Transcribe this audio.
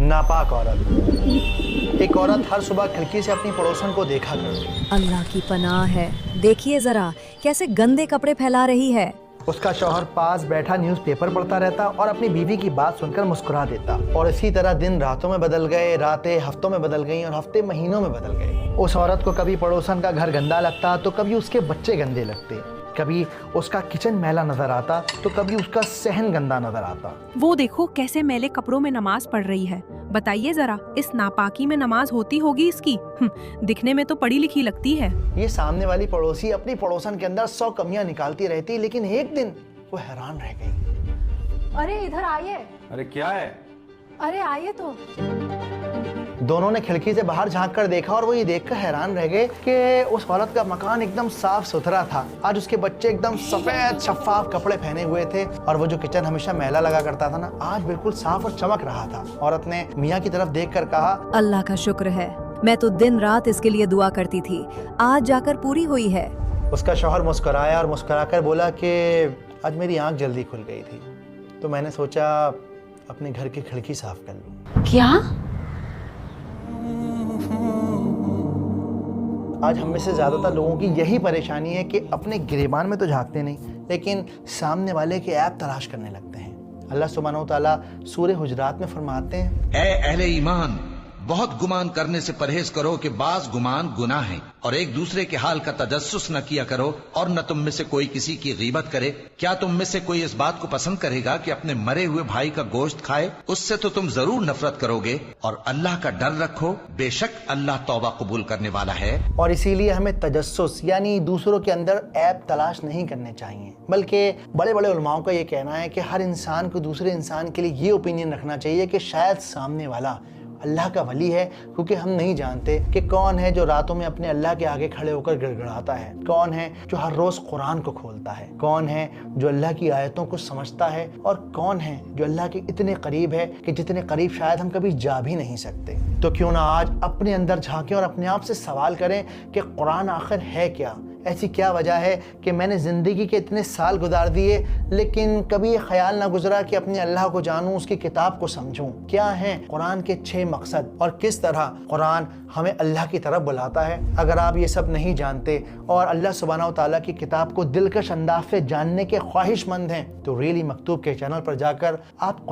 नापाक औरत। एक औरत हर सुबह खिड़की से अपनी पड़ोसन को देखा करती। अल्लाह की पनाह है, देखिए जरा कैसे गंदे कपड़े फैला रही है। उसका शौहर पास बैठा न्यूज़पेपर पढ़ता रहता और अपनी बीवी की बात सुनकर मुस्कुरा देता। और इसी तरह दिन रातों में बदल गए, रातें हफ्तों में बदल गईं और हफ्ते महीनों में बदल गए। उस औरत को कभी पड़ोसन का घर गंदा लगता तो कभी उसके बच्चे गंदे लगते, कभी उसका किचन मैला नजर आता तो कभी उसका सहन गंदा नजर आता। वो देखो कैसे मैले कपड़ों में नमाज पढ़ रही है। बताइए जरा, इस नापाकी में नमाज होती होगी इसकी? दिखने में तो पढ़ी लिखी लगती है। ये सामने वाली पड़ोसी अपनी पड़ोसन के अंदर 100 कमियां निकालती रहती, लेकिन एक दिन वो हैरान रह गई। अरे इधर आइए। अरे क्या है? अरे आइए तो। दोनों ने खिड़की से बाहर झांक कर देखा और वो ये देखकर हैरान रह गए कि उस औरत का मकान एकदम साफ सुथरा था। आज उसके बच्चे एकदम सफेद शफाफ कपड़े पहने हुए थे और वो जो किचन हमेशा मैला लगा करता था ना, आज बिल्कुल साफ और चमक रहा था। औरत ने मियाँ की तरफ देखकर कहा, अल्लाह का शुक्र है, मैं तो दिन रात इसके लिए दुआ करती थी, आज जाकर पूरी हुई है। उसका शौहर मुस्कुराया और मुस्कुराकर बोला कि आज मेरी आंख जल्दी खुल गई थी तो मैंने सोचा अपने घर की खिड़की साफ कर लूं। क्या? आज हम में से ज़्यादातर लोगों की यही परेशानी है कि अपने गिरेबान में तो झांकते नहीं, लेकिन सामने वाले के ऐप तलाश करने लगते हैं। अल्लाह सुब्हानहू तआला सूरह हुजरात में फरमाते हैं, ऐ अहले ईमान, बहुत गुमान करने से परहेज करो कि बाज गुमान गुनाह है, और एक दूसरे के हाल का तजस्सुस न किया करो, और न तुम में से कोई किसी की गीबत करे। क्या तुम में से कोई इस बात को पसंद करेगा कि अपने मरे हुए भाई का गोश्त खाए? उससे तो तुम जरूर नफरत करोगे, और अल्लाह का डर रखो, बेशक अल्लाह तौबा कबूल करने वाला है। और इसीलिए हमें तजस्सुस यानी दूसरों के अंदर ऐप तलाश नहीं करने चाहिए, बल्कि बड़े बड़े उलमाओं का ये कहना है कि हर इंसान को दूसरे इंसान के लिए ये ओपिनियन रखना चाहिए कि शायद सामने वाला अल्लाह का वली है, क्योंकि हम नहीं जानते कि कौन है जो रातों में अपने अल्लाह के आगे खड़े होकर गिड़गिड़ाता है, कौन है जो हर रोज कुरान को खोलता है, कौन है जो अल्लाह की आयतों को समझता है, और कौन है जो अल्लाह के इतने करीब है कि जितने करीब शायद हम कभी जा भी नहीं सकते। तो क्यों ना आज अपने अंदर झांकें और अपने आप से सवाल करें कि कुरान आखिर है क्या? ऐसी क्या वजह है कि मैंने ज़िंदगी के इतने साल गुजार दिए लेकिन कभी ये ख्याल ना गुजरा कि अपने अल्लाह को जानूं, उसकी किताब को समझूं। क्या है कुरान के 6 मकसद और किस तरह कुरान हमें अल्लाह की तरफ बुलाता है? अगर आप ये सब नहीं जानते और अल्लाह सुब्हानहू तआला की किताब को दिलकश अंदाज से जानने के ख्वाहिशमंद हैं तो रियली मकतूब के चैनल पर जाकर आप